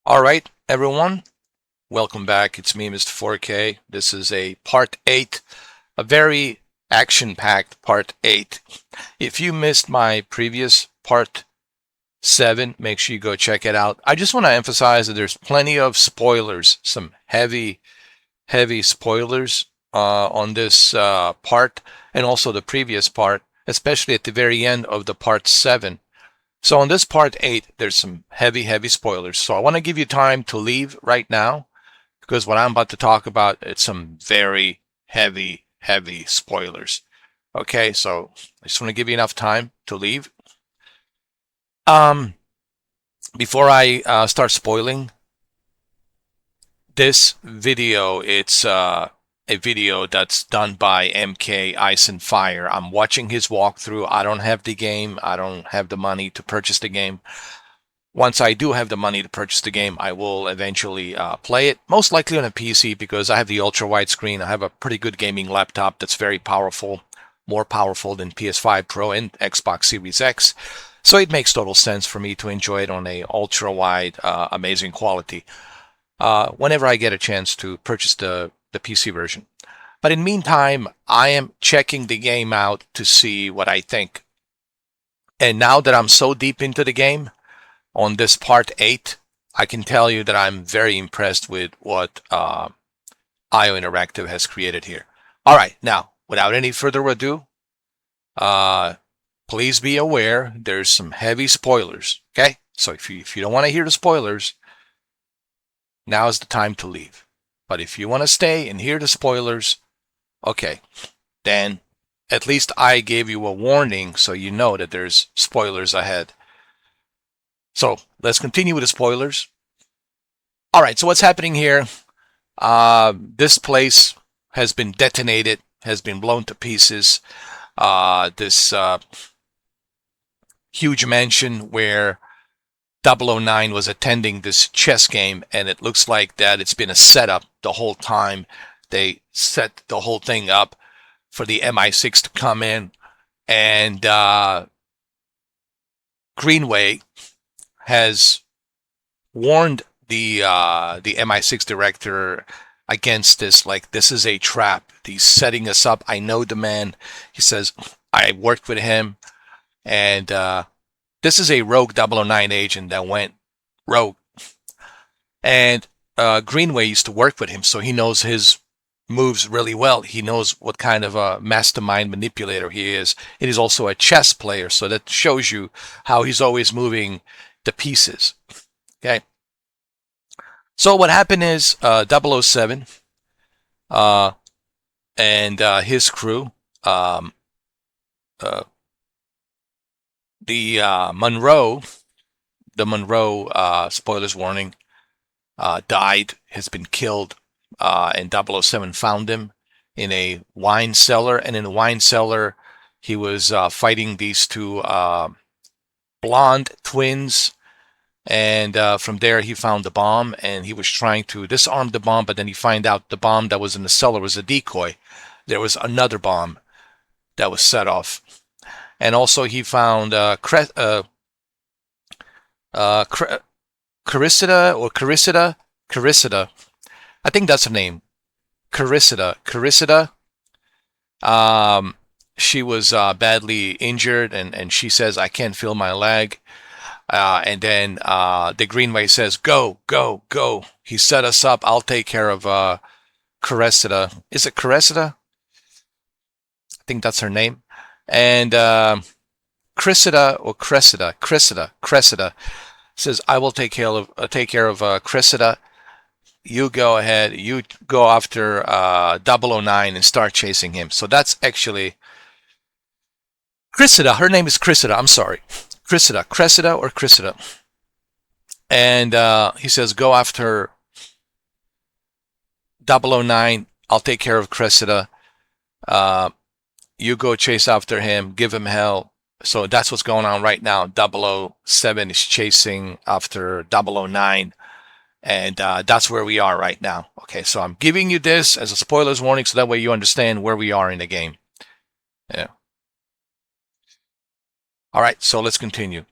All right, everyone, welcome back. It's me, Mr. 4K. This is a part 8, a very action-packed part 8. If you missed my previous part 7, make sure you go check it out. I just want to emphasize that there's plenty of spoilers, some heavy, heavy spoilers on this part and also the previous part, especially at the very end of the part 7. So on this part 8, there's some heavy, heavy spoilers. So I want to give you time to leave right now because what I'm about to talk about, it's some very heavy, heavy spoilers. Okay, so I just want to give you enough time to leave. Um, Before I start spoiling this video, it's a video that's done by MkIceandFire. I'm watching his walkthrough. I don't have the game. I don't have the money to purchase the game. Once I do have the money to purchase the game, I will eventually play it, most likely on a PC because I have the ultra wide screen. I have a pretty good gaming laptop that's very powerful, more powerful than PS5 Pro and Xbox Series X. So it makes total sense for me to enjoy it on a ultra wide, amazing quality whenever I get a chance to purchase the PC version. But in the meantime, I am checking the game out to see what I think. And now that I'm so deep into the game, on this part 8, I can tell you that I'm very impressed with what IO Interactive has created here. All right, now, without any further ado, please be aware there's some heavy spoilers, okay? So if you don't want to hear the spoilers, now is the time to leave. But if you want to stay and hear the spoilers, okay, then at least I gave you a warning so you know that there's spoilers ahead. So let's continue with the spoilers. All right, so what's happening here? This place has been detonated, has been blown to pieces. This huge mansion where 009 was attending this chess game, and it looks like that it's been a setup the whole time. They set the whole thing up for the MI6 to come in, and Greenway has warned the MI6 director against this. Like, this is a trap. He's setting us up. I know the man. He says, I worked with him, and this is a rogue 009 agent that went rogue. And Greenway used to work with him, so he knows his moves really well. He knows what kind of a mastermind manipulator he is. And he's also a chess player, so that shows you how he's always moving the pieces. Okay. So what happened is 007 and his crew, the Monroe, spoilers warning, died, has been killed, and 007 found him in a wine cellar. And in the wine cellar, he was fighting these two blonde twins. And from there, he found the bomb, and he was trying to disarm the bomb, but then he found out the bomb that was in the cellar was a decoy. There was another bomb that was set off. And also, he found Carissida or Carissida. I think that's her name. Carissida. She was badly injured, and she says, I can't feel my leg. And then the Greenway says, go, go, go. He set us up. I'll take care of Carissida. Is it Carissida? I think that's her name. And Cressida or Cressida says, I will take care of Cressida. You go ahead. You go after 009 and start chasing him. So that's actually Cressida. Her name is Cressida. I'm sorry. Cressida or Cressida. And he says, go after 009. I'll take care of Cressida. You go chase after him. Give him hell. So that's what's going on right now. 007 is chasing after 009. And that's where we are right now. Okay, so I'm giving you this as a spoilers warning so that way you understand where we are in the game. Yeah. All right, so let's continue.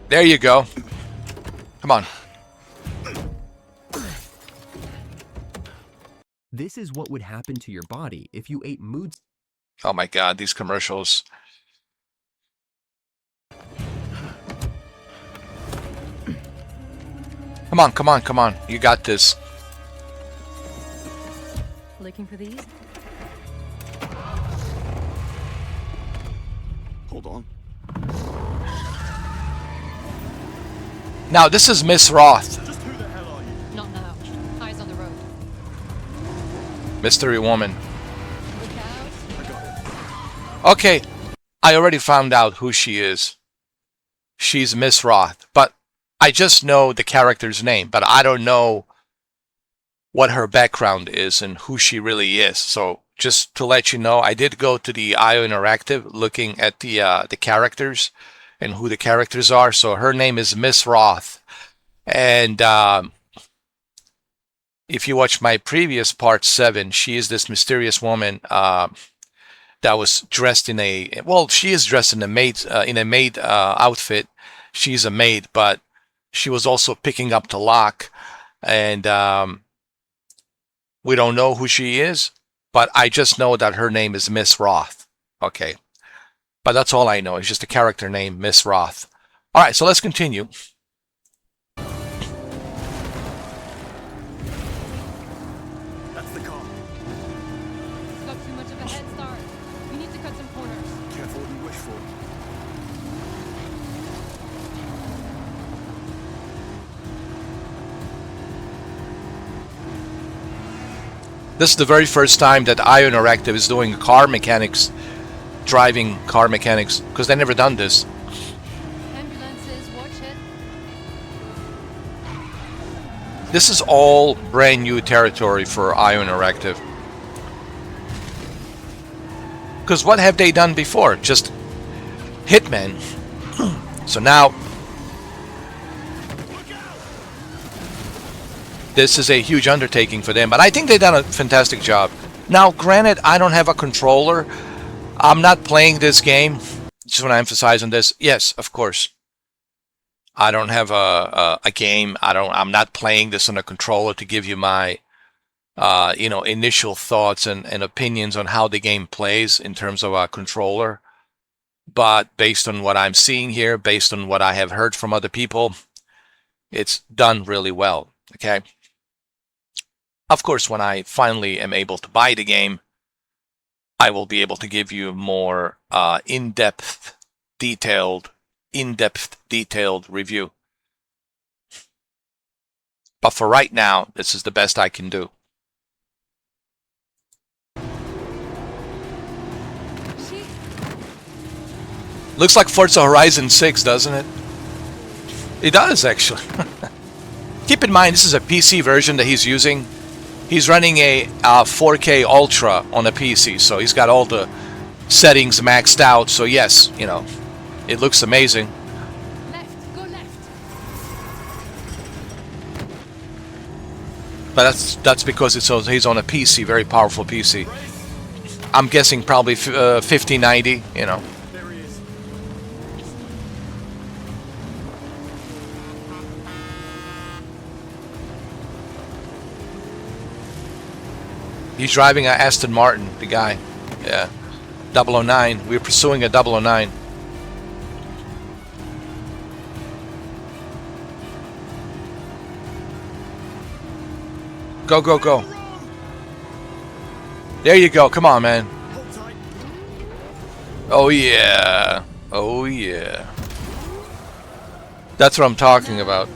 There you go. Come on. This is what would happen to your body if you ate mood. Oh my God, these commercials. Come on, come on, come on. You got this. Looking for these? Hold on. Now, this is Miss Roth. Just who the hell are you? Not now. Eyes on the road. Mystery woman. Look out. I got it. Okay, I already found out who she is. She's Miss Roth, but I just know the character's name, but I don't know what her background is and who she really is. So just to let you know, I did go to the IO Interactive looking at the characters and who the characters are. So her name is Miss Roth. And if you watch my previous part 7, she is this mysterious woman that was dressed in a, well, she is dressed in a maid outfit. She's a maid, but she was also picking up the lock, and we don't know who she is, but I just know that her name is Miss Roth. Okay, but that's all I know. It's just a character name, Miss Roth. All right, so let's continue. That's the car. It's got too much of a head start. We need to cut some corners. Careful what you wish for. This is the very first time that IO Interactive is doing car mechanics, driving car mechanics, because they've never done this. Ambulances, watch it. This is all brand new territory for IO Interactive. Because what have they done before? Just Hitman. So now, this is a huge undertaking for them, but I think they've done a fantastic job. Now, granted, I don't have a controller. I'm not playing this game. Just want to emphasize on this. Yes, of course. I don't have a game. I'm not playing this on a controller to give you my initial thoughts and opinions on how the game plays in terms of a controller. But based on what I'm seeing here, based on what I have heard from other people, it's done really well. Okay. Of course, when I finally am able to buy the game, I will be able to give you more in-depth, detailed review. But for right now, this is the best I can do. Looks like Forza Horizon 6, doesn't it? It does, actually. Keep in mind, this is a PC version that he's using. He's running a 4K Ultra on a PC, so he's got all the settings maxed out. So yes, it looks amazing. Left, go left. But that's because he's on a PC, very powerful PC. I'm guessing probably 5090, There he is. He's driving an Aston Martin, the guy. Yeah. 009. We're pursuing a 009. Go, go, go. There you go. Come on, man. Hold tight. Oh, yeah. Oh, yeah. That's what I'm talking about.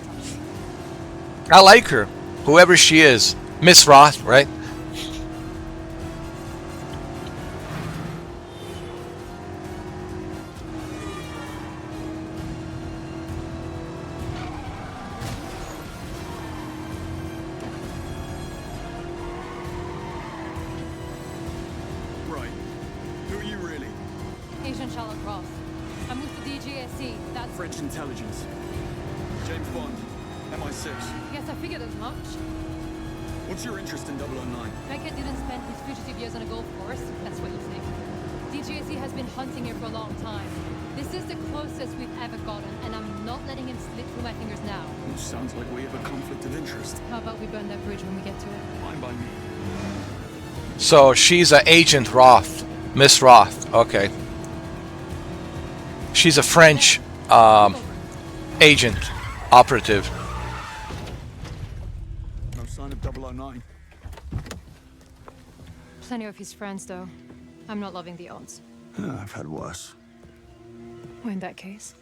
I like her. Whoever she is. Miss Roth, right? Right. Who are you really? Agent Charlotte Ross. I'm with the DGSE. That's... French intelligence. James Bond. MI6. Yes, I figured as much. What's your interest in 009? Beckett didn't spend his fugitive years on a golf course. That's what you think. DGSE has been hunting here for a long time. This is the closest we've ever gotten, and I'm not letting him slip through my fingers now. It sounds like we have a conflict of interest. How about we burn that bridge when we get to it? Fine by me. So she's a Agent Roth, Miss Roth. Okay. She's a French agent, operative. No sign of 009. Plenty of his friends, though. I'm not loving the odds. I've had worse. Well, in that case,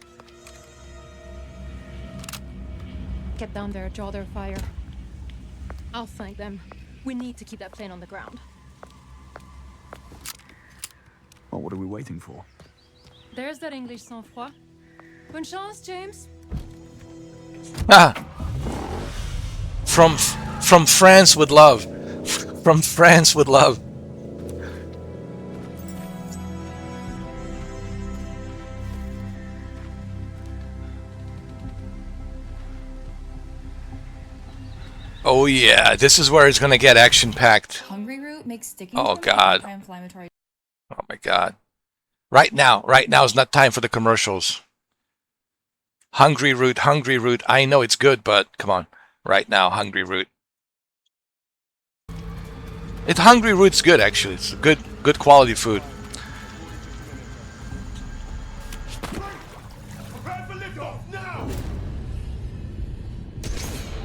get down there, draw their fire. I'll thank them. We need to keep that plane on the ground. Well, what are we waiting for? There's that English sang-froid. Bonne chance, James. Ah. From France with love. From France with love. Oh yeah, this is where it's gonna get action-packed. Hungry root makes sticky. Oh God. Anti-inflammatory. Oh my God. Right now is not time for the commercials. Hungry root. I know it's good, but come on. Right now, hungry root. Hungry root's good actually. It's good quality food.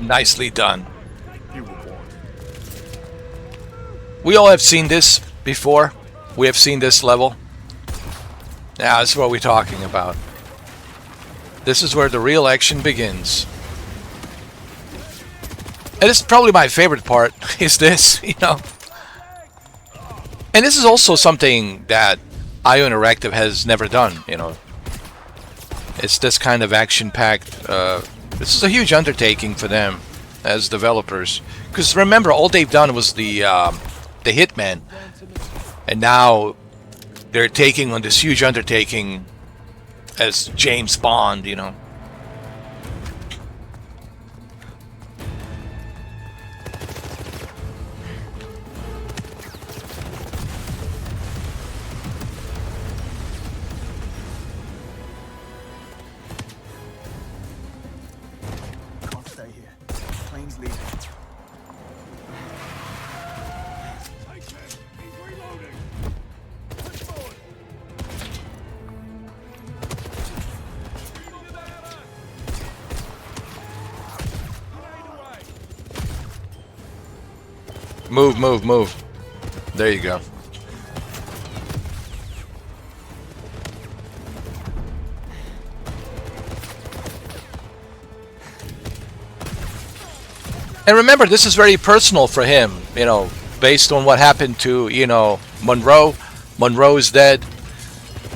Nicely done. We all have seen this before. We have seen this level. Now, this is what we're talking about. This is where the real action begins. And this is probably my favorite part, is this, you know. And this is also something that IO Interactive has never done, you know. It's this kind of action-packed... this is a huge undertaking for them as developers. Because remember, all they've done was the Hitman. And now they're taking on this huge undertaking as James Bond, you know. Can't stay here. Plane's leaving. Take him! He's reloading! Push forward! Move. There you go. And remember, this is very personal for him, you know, based on what happened to, you know, Monroe. Monroe is dead.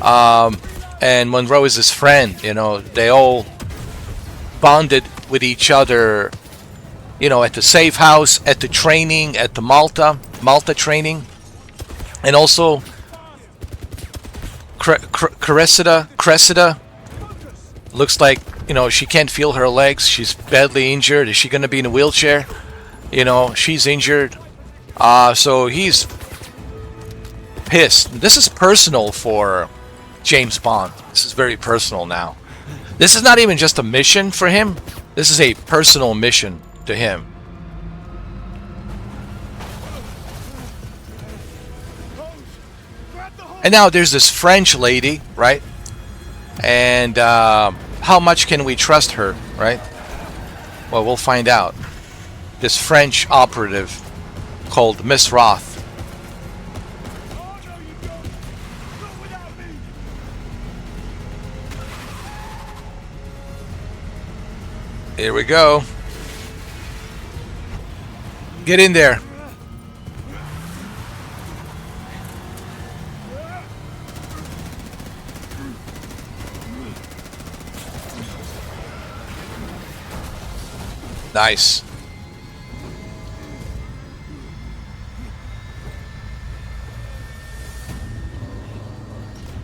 And Monroe is his friend, you know. They all bonded with each other, you know, at the safe house, at the training, at the Malta training. And also, Cressida looks like, you know, she can't feel her legs. She's badly injured. Is she going to be in a wheelchair? You know, she's injured. So he's pissed. This is personal for James Bond. This is very personal now. This is not even just a mission for him. This is a personal mission to him. And now there's this French lady, right? And how much can we trust her, right? Well, we'll find out. This French operative called Miss Roth. Here we go. Get in there. Nice.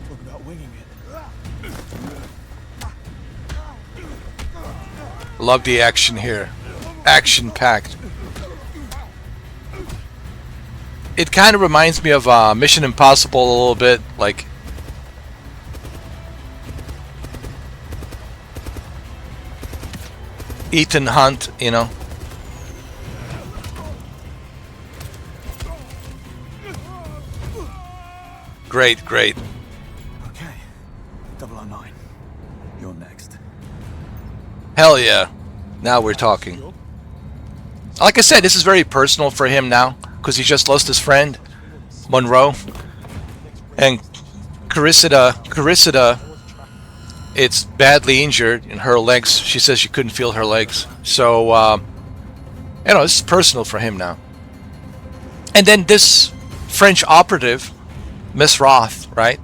Talk about winging it. Love the action here. Action-packed. It kind of reminds me of Mission Impossible a little bit. Like, Ethan Hunt, you know. Great, great. Okay. 009. You're next. Hell yeah. Now we're talking. Like I said, this is very personal for him now, because he just lost his friend, Monroe. And Carissida, it's badly injured in her legs. She says she couldn't feel her legs. So, you know, this is personal for him now. And then this French operative, Miss Roth, right?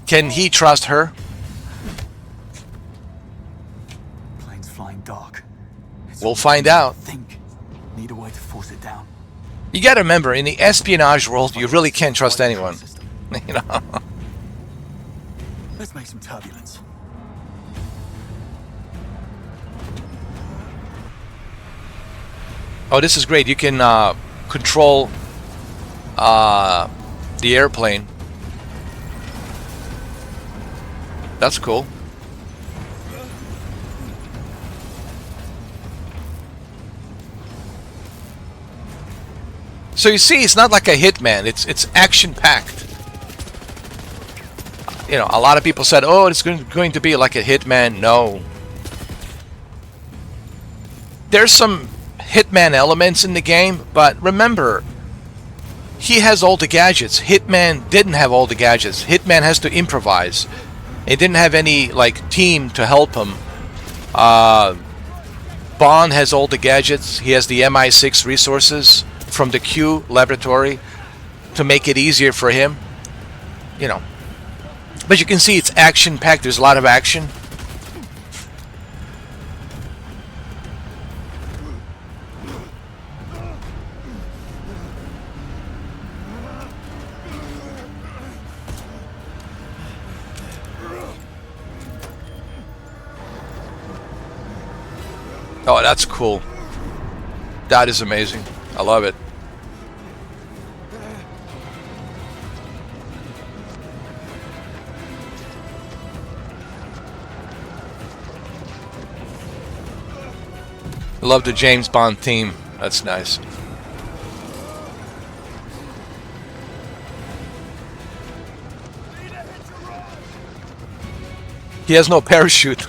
Can he trust her? Plane's flying dark. We'll find out. Think. Need a way to force it down. You gotta remember, in the espionage world, you really can't trust anyone. You know? Let's make some turbulence. Oh, this is great. You can control the airplane. That's cool. So you see, it's not like a Hitman. It's action-packed. You know, a lot of people said, "Oh, it's going to be like a Hitman." No. There's some Hitman elements in the game, but remember, he has all the gadgets. Hitman didn't have all the gadgets. Hitman has to improvise. He didn't have any like team to help him. Bond has all the gadgets. He has the MI6 resources from the Q laboratory to make it easier for him. You know. But you can see it's action-packed. There's a lot of action. Oh, that's cool. That is amazing. I love it. I love the James Bond theme. That's nice. He has no parachute.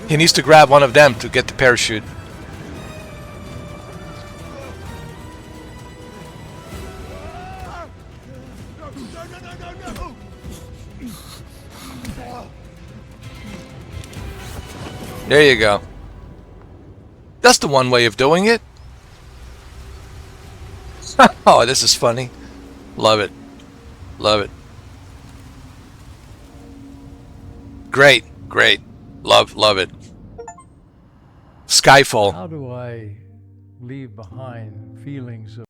He needs to grab one of them to get the parachute. There you go. That's the one way of doing it. Oh, this is funny. Love it. Love it. Great, great. Love it. Skyfall. How do I leave behind feelings of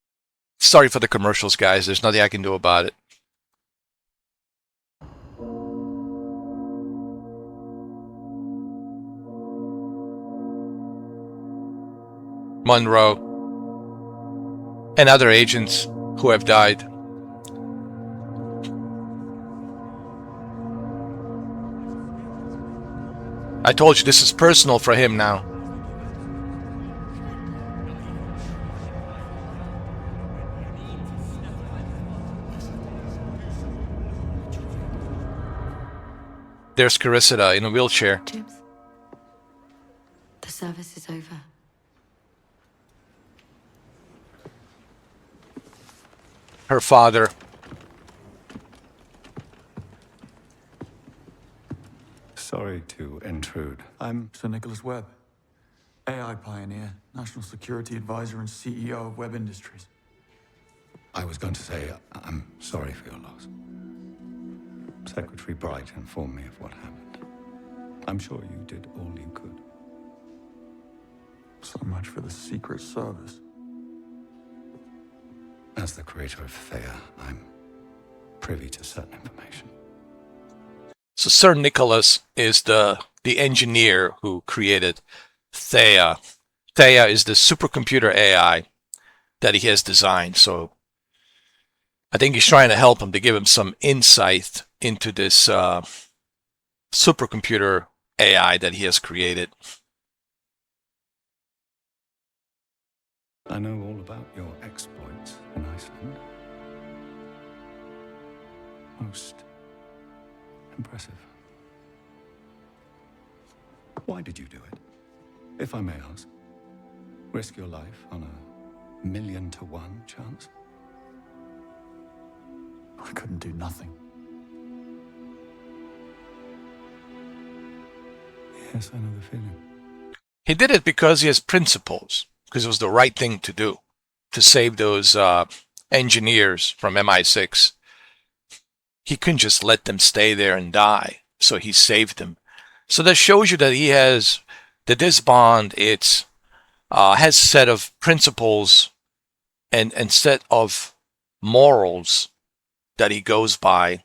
Sorry for the commercials, guys. There's nothing I can do about it. Monroe and other agents who have died. I told you this is personal for him now. There's Carissida in a wheelchair. James, the service is over. Her father. Sorry to intrude. I'm Sir Nicholas Webb, AI pioneer, national security advisor, and CEO of Webb Industries. I was going to say, I'm sorry for your loss. Secretary Bright informed me of what happened. I'm sure you did all you could. So much for the Secret Service. As the creator of Thea, I'm privy to certain information. So Sir Nicholas is the engineer who created Thea. Thea is the supercomputer AI that he has designed. So I think he's trying to help him to give him some insight into this supercomputer AI that he has created. I know all about your exploits in Iceland. Most impressive. Why did you do it? If I may ask. Risk your life on a 1,000,000 to 1 chance? I couldn't do nothing. Yes, I know the feeling. He did it because he has principles, because it was the right thing to do, to save those engineers from MI6. He couldn't just let them stay there and die, so he saved them. So that shows you that he has, that this Bond, it's has a set of principles and set of morals that he goes by,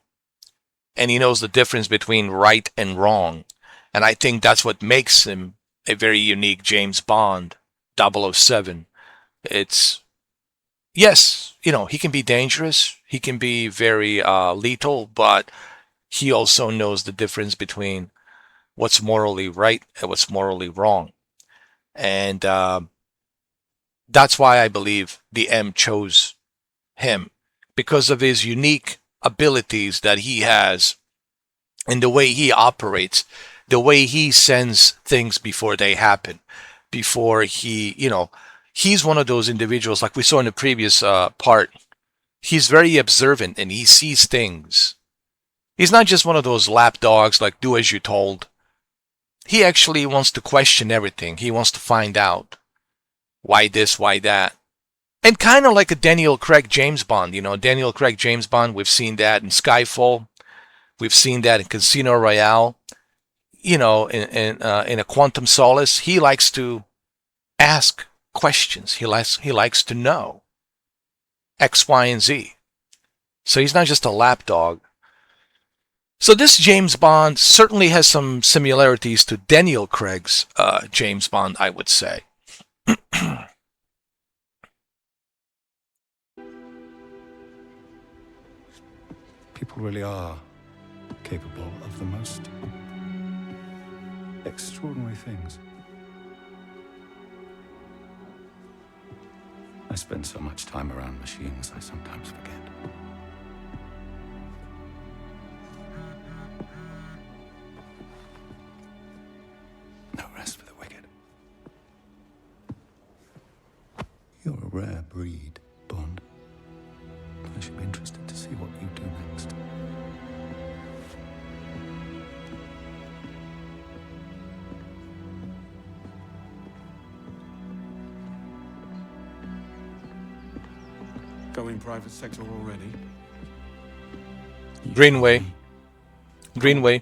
and he knows the difference between right and wrong. And I think that's what makes him a very unique James Bond, 007. It's, yes, you know, he can be dangerous, he can be very lethal, but he also knows the difference between what's morally right and what's morally wrong. And that's why I believe the M chose him, because of his unique abilities that he has and the way he operates, the way he sends things before they happen, before he, you know, he's one of those individuals, like we saw in the previous part. He's very observant and he sees things. He's not just one of those lapdogs, like do as you're told. He actually wants to question everything. He wants to find out why this, why that. And kind of like a Daniel Craig James Bond, you know, Daniel Craig James Bond, we've seen that in Skyfall. We've seen that in Casino Royale. You know, in a Quantum Solace, he likes to ask questions. He likes to know X, Y, and Z. So he's not just a lapdog. So this James Bond certainly has some similarities to Daniel Craig's James Bond, I would say. People really are capable of the most extraordinary things. I spend so much time around machines, I sometimes forget. No rest for the wicked. You're a rare breed, Bond. I should be interested to see what you do next. Going private sector already? Greenway. Greenway.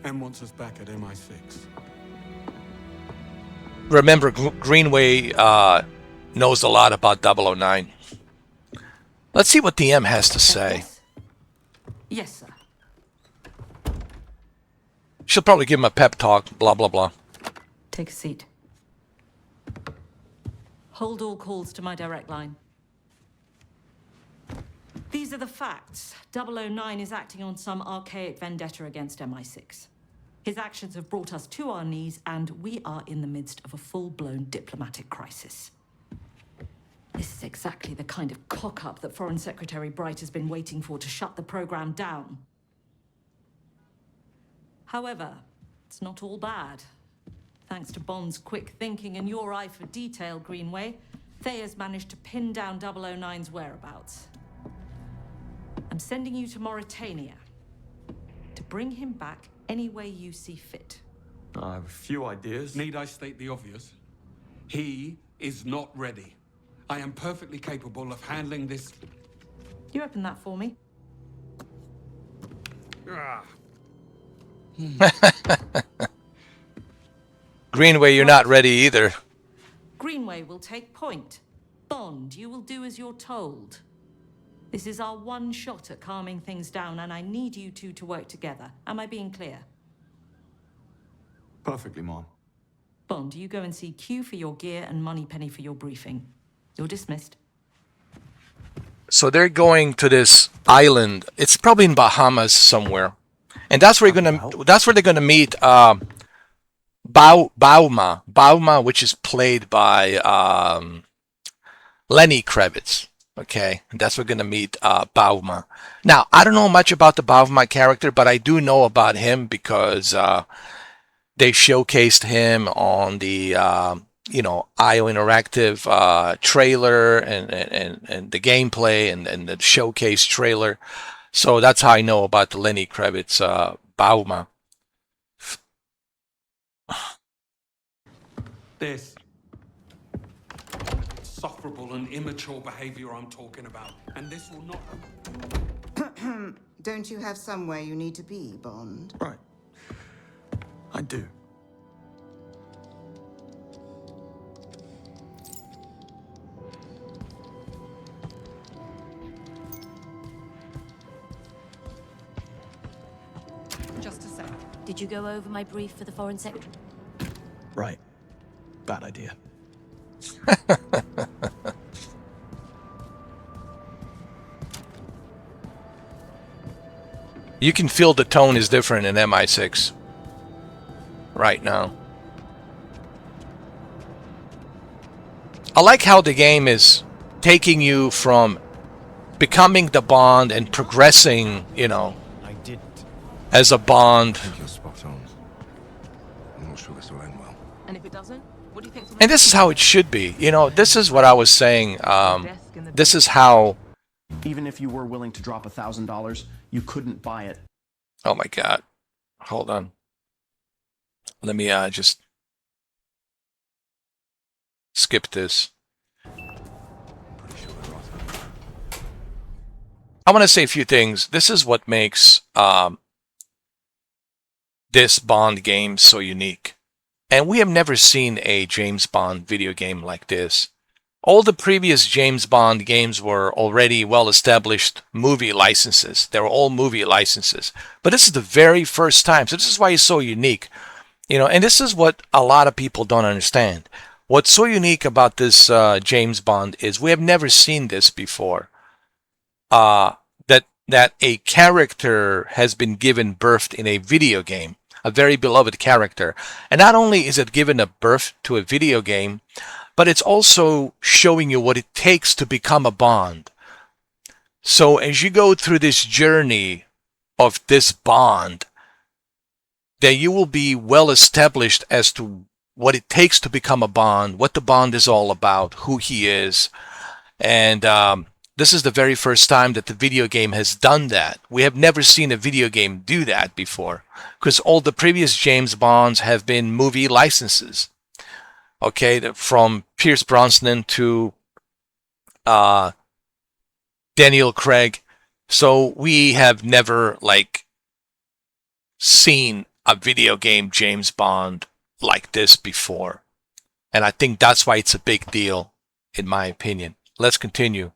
M wants us back at MI6. Remember, Greenway knows a lot about 009. Let's see what the M has to say. Yes? Yes, sir. She'll probably give him a pep talk, blah, blah, blah. Take a seat. Hold all calls to my direct line. These are the facts. 009 is acting on some archaic vendetta against MI6. His actions have brought us to our knees, and we are in the midst of a full-blown diplomatic crisis. This is exactly the kind of cock-up that Foreign Secretary Bright has been waiting for to shut the program down. However, it's not all bad. Thanks to Bond's quick thinking and your eye for detail, Greenway, Thayer's managed to pin down 009's whereabouts. I'm sending you to Mauritania to bring him back any way you see fit. I have a few ideas. Need I state the obvious? He is not ready. I am perfectly capable of handling this. You open that for me? Greenway, you're not ready either. Greenway will take point. Bond, you will do as you're told. This is our one shot at calming things down, and I need you two to work together. Am I being clear? Perfectly, Mom. Bond, you go and see Q for your gear and Moneypenny for your briefing. You're dismissed. So they're going to this island. It's probably in Bahamas somewhere, and that's where they're gonna meet Bauma, which is played by Lenny Kravitz. Okay, and that's we're gonna meet Bauma. Now, I don't know much about the Bauma character, but I do know about him because they showcased him on the IO Interactive trailer and the gameplay and the showcase trailer. So that's how I know about the Lenny Kravitz Bauma. This insufferable and immature behavior I'm talking about, and this will not. Don't you have somewhere you need to be, Bond? Right. I do. Just a sec. Did you go over my brief for the Foreign Secretary? Right. Bad idea. You can feel the tone is different in MI6 right now. I like how the game is taking you from becoming the Bond and progressing, I didn't. as a Bond. You're spot on. I'm not sure this will end well. And if it doesn't, what do you think? And this is how it should be. This is what I was saying. This is how... Even if you were willing to drop $1,000, you couldn't buy it. Oh my God. Hold on. Let me just skip this. I want to say a few things. This is what makes this Bond game so unique. And we have never seen a James Bond video game like this. All the previous James Bond games were already well-established movie licenses. They were all movie licenses. But this is the very first time. So this is why it's so unique. And this is what a lot of people don't understand. What's so unique about this James Bond is we have never seen this before. That a character has been given birth in a video game. A very beloved character. And not only is it given a birth to a video game, but it's also showing you what it takes to become a Bond. So as you go through this journey of this Bond, then you will be well established as to what it takes to become a Bond, what the Bond is all about, who he is. And this is the very first time that the video game has done that. We have never seen a video game do that before, because all the previous James Bonds have been movie licenses. Okay, from Pierce Brosnan to Daniel Craig. So we have never seen a video game James Bond like this before. And I think that's why it's a big deal, in my opinion. Let's continue.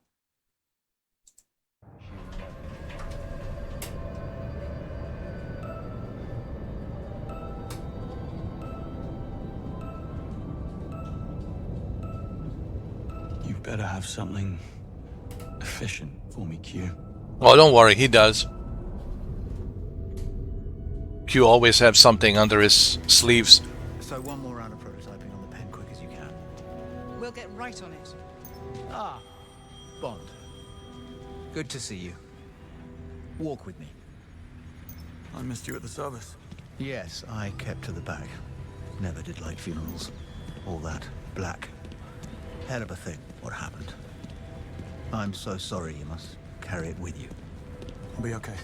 You better have something efficient for me, Q. Well, don't worry, he does. Q always have something under his sleeves. So one more round of prototyping on the pen, quick as you can. We'll get right on it. Ah, Bond. Good to see you. Walk with me. I missed you at the service. Yes, I kept to the back. Never did like funerals. All that black. Hell of a thing, what happened. I'm so sorry you must carry it with you. I'll be okay.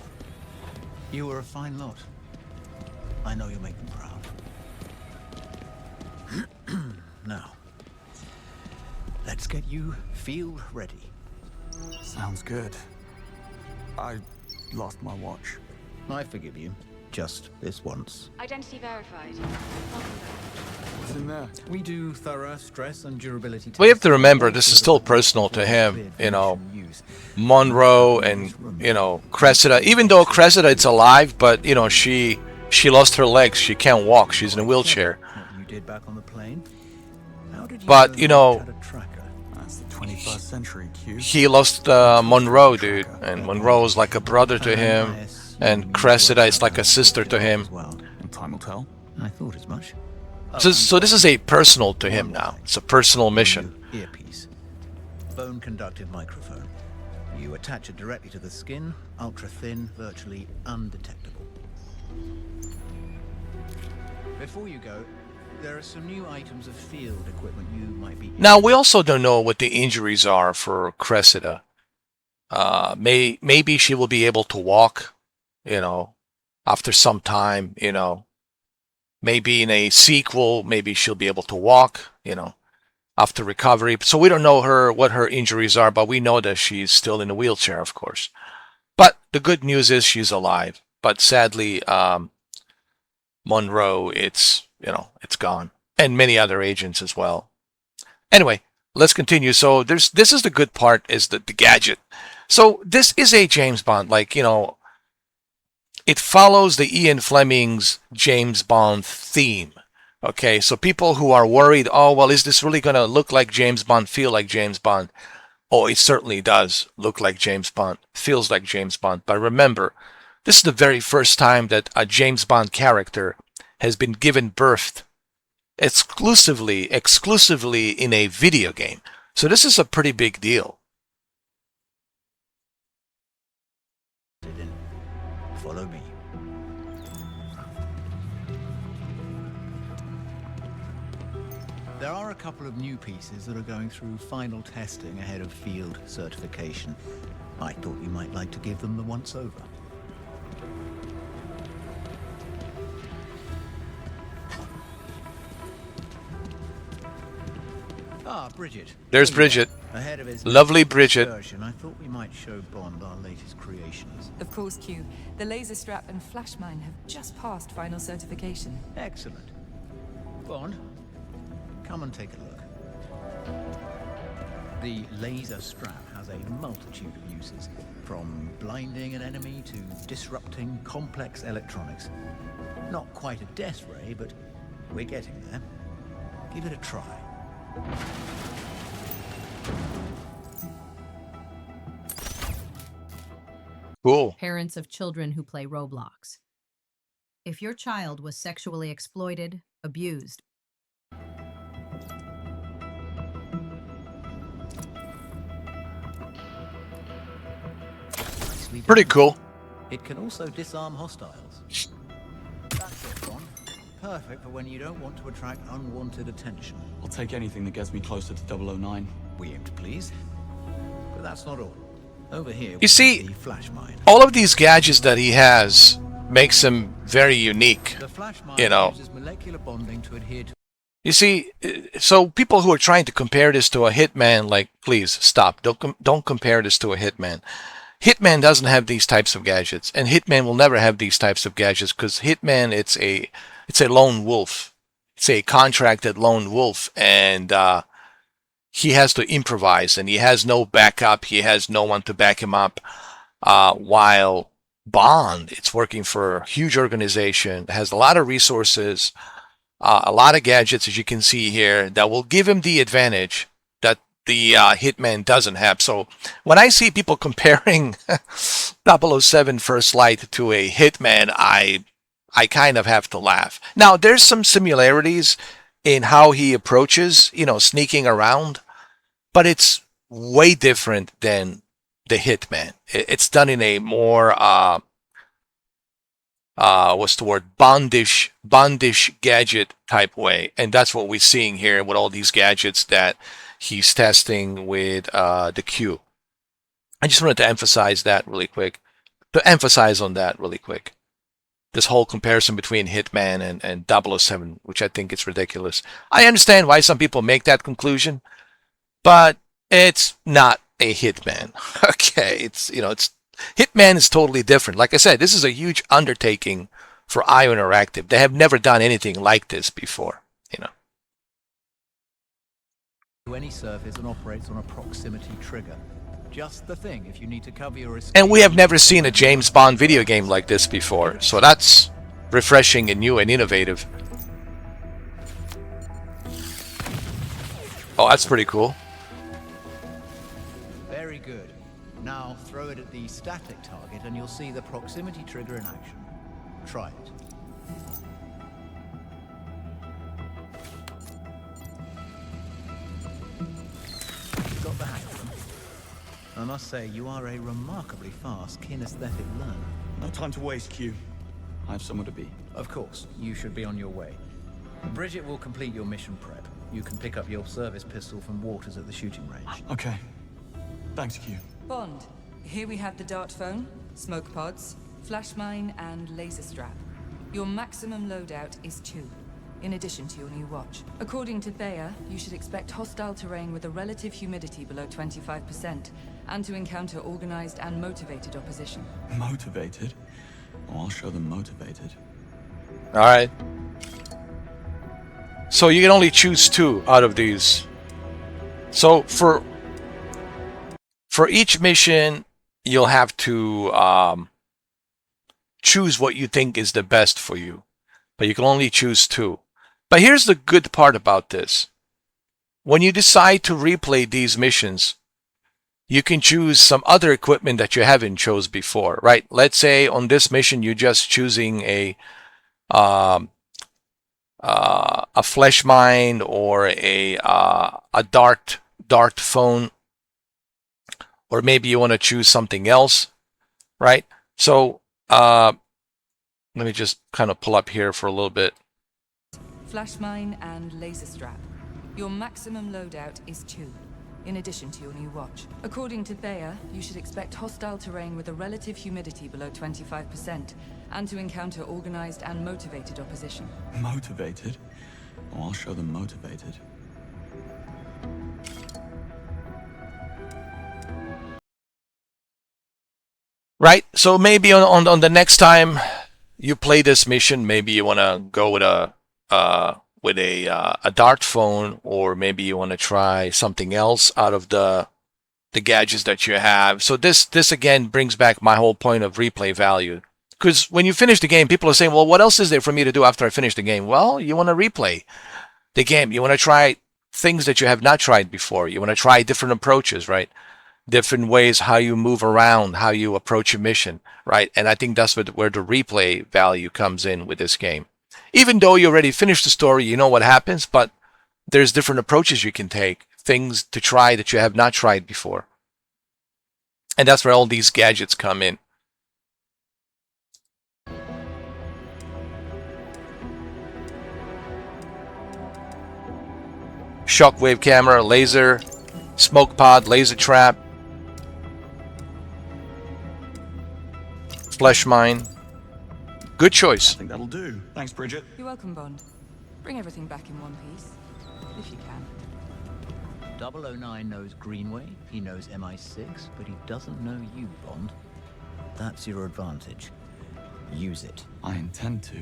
You were a fine lot. I know you'll make them proud. Now, let's get you field ready. Sounds good. I lost my watch. I forgive you. Just this once. Identity verified. What's in there? We do thorough stress and durability tests. We have to remember this is still personal to him, Monroe and, Cressida. Even though Cressida is alive, but, she lost her legs. She can't walk. She's in a wheelchair. You did back on the plane? How did you But, That's the 21st century, Q. he lost Monroe, dude. And Monroe is like a brother to him. And Cressida is like a sister to him. And time will tell. I thought as much. So this is a personal to him now. It's a personal mission. Earpiece. bone conductive microphone. You attach it directly to the skin, ultra thin, virtually undetectable. Before you go, there are some new items of field equipment you might be... Now, we also don't know what the injuries are for Cressida. Maybe she will be able to walk, you know, after some time, you know. Maybe in a sequel, maybe she'll be able to walk, you know, after recovery. So we don't know what her injuries are, but we know that she's still in a wheelchair, of course. But the good news is she's alive. But sadly, Monroe, it's gone. And many other agents as well. Anyway, let's continue. So this is the good part, is the gadget. So this is a James Bond, like, you know, it follows the Ian Fleming's James Bond theme. Okay, so people who are worried, oh, well, is this really going to look like James Bond, feel like James Bond? Oh, it certainly does look like James Bond, feels like James Bond. But remember, this is the very first time that a James Bond character has been given birth exclusively in a video game. So this is a pretty big deal. Follow me. There are a couple of new pieces that are going through final testing ahead of field certification. I thought you might like to give them the once-over. Ah, Bridget. There's Bridget. Ahead of his Lovely Bridget. Version, I thought we might show Bond our latest creations. Of course, Q. The laser strap and flash mine have just passed final certification. Excellent. Bond, come and take a look. The laser strap has a multitude of uses, from blinding an enemy to disrupting complex electronics. Not quite a death ray, but we're getting there. Give it a try. Cool. Parents of children who play Roblox. If your child was sexually exploited, abused, Pretty cool. It can also disarm hostiles. That's it, Bond. Perfect for when you don't want to attract unwanted attention. I'll take anything that gets me closer to 009. We aim to please. But that's not all. Over here, You see, the flash mine. all of these gadgets that he has makes him very unique. The flash mine You know, uses molecular bonding to adhere to... you see, so people who are trying to compare this to a Hitman, like, please stop. Don't compare this to a Hitman. Hitman doesn't have these types of gadgets, and Hitman will never have these types of gadgets because Hitman, it's a lone wolf. It's a contracted lone wolf, and he has to improvise, and he has no backup. He has no one to back him up. While Bond, it's working for a huge organization, has a lot of resources, a lot of gadgets, as you can see here, that will give him the advantage that the Hitman doesn't have. So when I see people comparing 007 First Light to a Hitman, I kind of have to laugh. Now, there's some similarities in how he approaches, you know, sneaking around, but it's way different than the Hitman. It's done in a more, what's the word, Bondish gadget type way. And that's what we're seeing here with all these gadgets that he's testing with the Q. I just wanted to emphasize that really quick. This whole comparison between Hitman and 007, which I think is ridiculous. I understand why some people make that conclusion, but it's not a Hitman. Okay, it's Hitman is totally different. Like I said, this is a huge undertaking for IO Interactive. They have never done anything like this before, you know. To any surface and operates on a proximity trigger. Just the thing if you need to cover your escape. And we have never seen a James Bond video game like this before, so that's refreshing and new and innovative. Oh, that's pretty cool. Very good. Now throw it at the static target and you'll see the proximity trigger in action. Try it. Got the hang of them. I must say, you are a remarkably fast kinesthetic learner. No time to waste, Q. I have somewhere to be. Of course, you should be on your way. Bridget will complete your mission prep. You can pick up your service pistol from Waters at the shooting range. Okay. Thanks, Q. Bond, here we have the dart phone, smoke pods, flash mine, and laser strap. Your maximum loadout is 2, in addition to your new watch. According to Bayer, you should expect hostile terrain with a relative humidity below 25%, and to encounter organized and motivated opposition. Motivated? Oh, I'll show them motivated. All right. So you can only choose 2 out of these. So for each mission, you'll have to choose what you think is the best for you. But you can only choose 2. But here's the good part about this. When you decide to replay these missions, you can choose some other equipment that you haven't chose before, right? Let's say on this mission, you're just choosing a flash mine or a dart phone, or maybe you want to choose something else, right? So let me just kind of pull up here for a little bit. Flash mine and laser strap. Your maximum loadout is 2, in addition to your new watch. According to Bayer, you should expect hostile terrain with a relative humidity below 25%, and to encounter organized and motivated opposition. Motivated? Oh, I'll show them motivated. Right? So maybe on the next time you play this mission, maybe you want to go with a dart phone, or maybe you want to try something else out of the gadgets that you have. So this again brings back my whole point of replay value. Because when you finish the game, people are saying, well, what else is there for me to do after I finish the game? Well, you want to replay the game. You want to try things that you have not tried before. You want to try different approaches, right? Different ways how you move around, how you approach a mission, right? And I think that's where the replay value comes in with this game. Even though you already finished the story, you know what happens, but there's different approaches you can take, things to try that you have not tried before. And that's where all these gadgets come in. Shockwave camera, laser, smoke pod, laser trap, flesh mine. Good choice. I think that'll do. Thanks, Bridget. You're welcome, Bond. Bring everything back in one piece, if you can. 009 knows Greenway, he knows MI6, but he doesn't know you, Bond. That's your advantage. Use it. I intend to.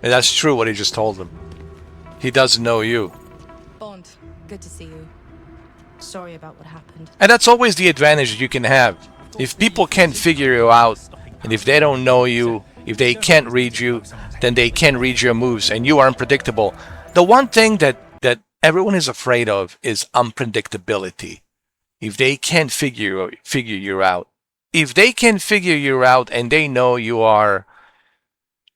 And that's true what he just told them. He doesn't know you. Bond, good to see you. Sorry about what happened. And that's always the advantage you can have. If people can't figure you out, and if they don't know you, if they can't read you, then they can read your moves, and you are unpredictable. The one thing that everyone is afraid of is unpredictability. If they can't figure you out. If they can figure you out and they know you are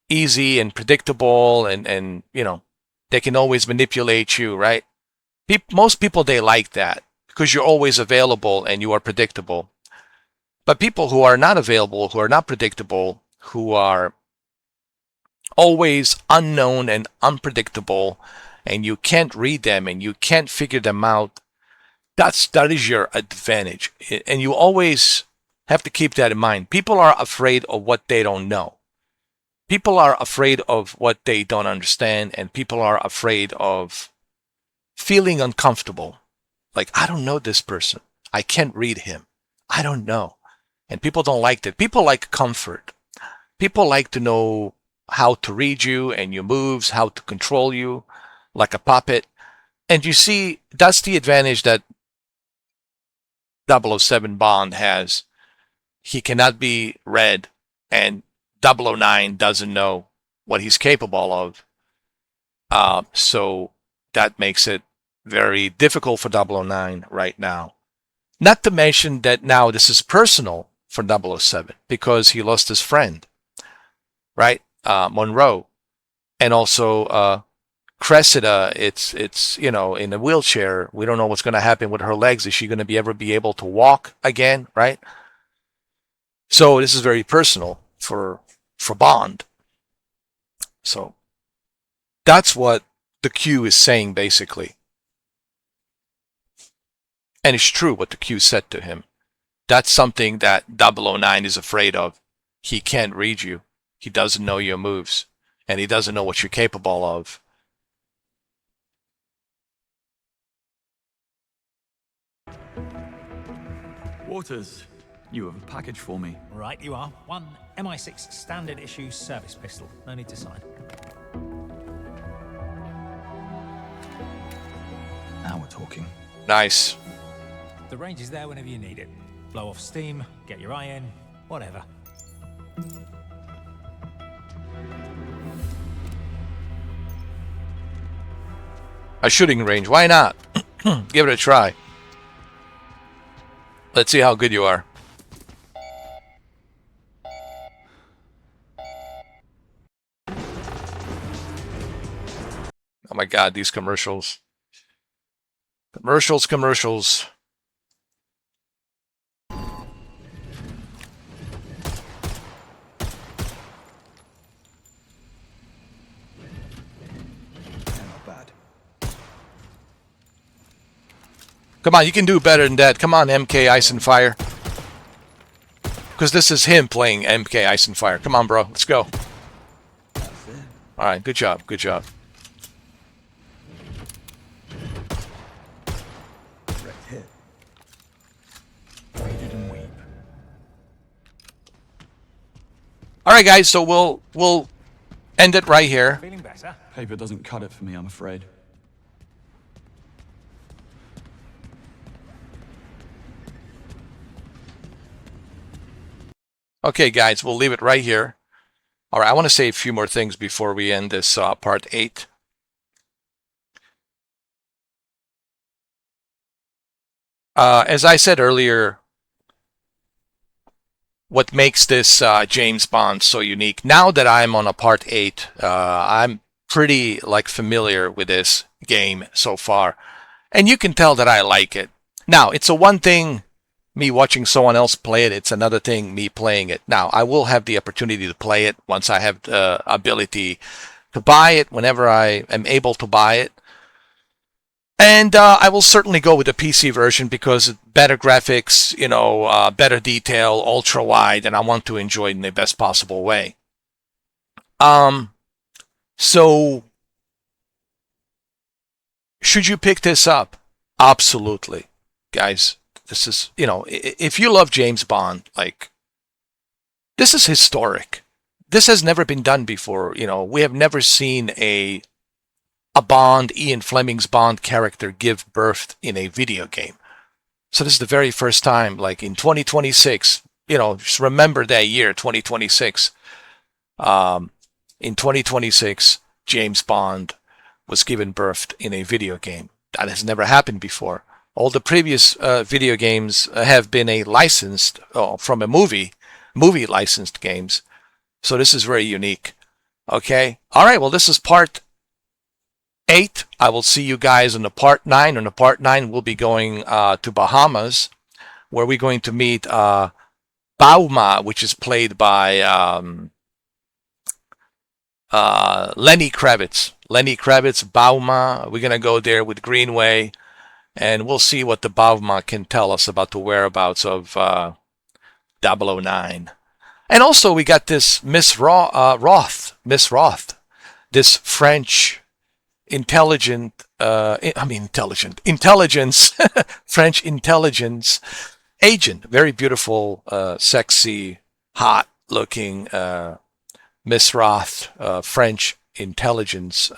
easy and predictable, and you know, they can always manipulate you, right? Most people, they like that because you're always available and you are predictable. But people who are not available, who are not predictable, who are always unknown and unpredictable, and you can't read them and you can't figure them out, that is your advantage. And you always have to keep that in mind. People are afraid of what they don't know. People are afraid of what they don't understand, and people are afraid of feeling uncomfortable. Like, I don't know this person. I can't read him. I don't know. And people don't like that. People like comfort. People like to know how to read you and your moves, how to control you like a puppet. And you see, that's the advantage that 007 Bond has. He cannot be read, and 009 doesn't know what he's capable of. So that makes it very difficult for 009 right now. Not to mention that now this is personal for 007 because he lost his friend, right? Monroe, and also Cressida, it's you know, in a wheelchair. We don't know what's going to happen with her legs. Is she going to ever be able to walk again, right? So this is very personal for Bond. So that's what the Q is saying, basically. And it's true what the Q said to him. That's something that 009 is afraid of. He can't read you. He doesn't know your moves. And he doesn't know what you're capable of. Waters, you have a package for me. Right, you are. One MI6 standard issue service pistol. No need to sign. Now we're talking. Nice. The range is there whenever you need it. Blow off steam, get your eye in, whatever. A shooting range. Why not? Give it a try. Let's see how good you are. Oh my God, these commercials. Commercials. Come on, you can do better than that. Come on, MkIceandFire. Because this is him playing MkIceandFire. Come on, bro. Let's go. Alright, good job. Good job. Alright, guys, so we'll end it right here. Feeling better? Paper doesn't cut it for me, I'm afraid. Okay, guys, we'll leave it right here. All right, I want to say a few more things before we end this part 8. As I said earlier, what makes this James Bond so unique, now that I'm on a part 8, I'm pretty familiar with this game so far. And you can tell that I like it. Now, it's a one thing me watching someone else play it. It's another thing me playing it. Now, I will have the opportunity to play it once I have the ability to buy it, whenever I am able to buy it. And I will certainly go with the PC version because better graphics, you know, better detail, ultra wide, and I want to enjoy it in the best possible way. So should you pick this up? Absolutely, guys. This is, you know, if you love James Bond, this is historic. This has never been done before. You know, we have never seen a Bond, Ian Fleming's Bond character give birth in a video game. So this is the very first time, in 2026, you know, just remember that year, 2026. In 2026, James Bond was given birth in a video game. That has never happened before. All the previous video games have been licensed from a movie licensed games. So this is very unique. Okay. All right. Well, this is part 8. I will see you guys on the part 9. On the part 9, we'll be going to Bahamas, where we're going to meet Bauma, which is played by Lenny Kravitz. Lenny Kravitz, Bauma. We're going to go there with Greenway. And we'll see what the Bauma can tell us about the whereabouts of 009. And also we got this Miss Roth, this French intelligence, French intelligence agent. Very beautiful, sexy, hot looking Miss Roth, French intelligence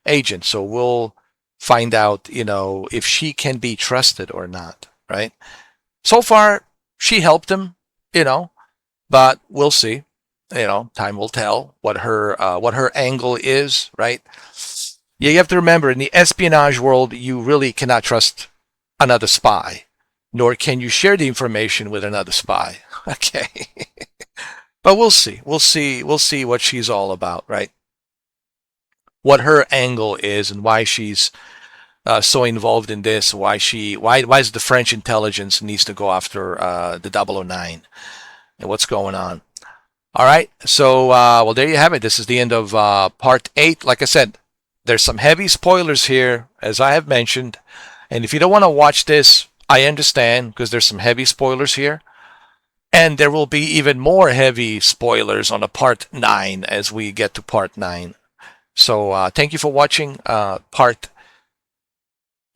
agent. So we'll find out, you know, if she can be trusted or not, right? So far, she helped him, you know, but we'll see. You know, time will tell what her angle is, right? Yeah, you have to remember, in the espionage world, you really cannot trust another spy, nor can you share the information with another spy. Okay, but we'll see. We'll see what she's all about, right? what her angle is and why she's so involved in this. Why is the French intelligence needs to go after the 009 and what's going on. All right, so well, there you have it. This is the end of part 8. Like I said, there's some heavy spoilers here, as I have mentioned. And if you don't want to watch this, I understand, because there's some heavy spoilers here. And there will be even more heavy spoilers on a part 9 as we get to part 9. So thank you for watching part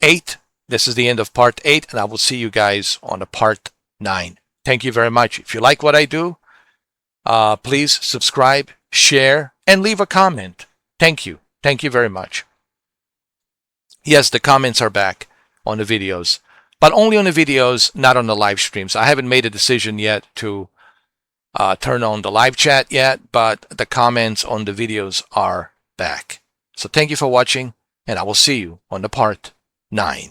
8. This is the end of part 8, and I will see you guys on a part 9. Thank you very much. If you like what I do, please subscribe, share, and leave a comment. Thank you. Thank you very much. Yes, the comments are back on the videos, but only on the videos, not on the live streams. I haven't made a decision yet to turn on the live chat yet, but the comments on the videos are back. So thank you for watching, and I will see you on the part 9.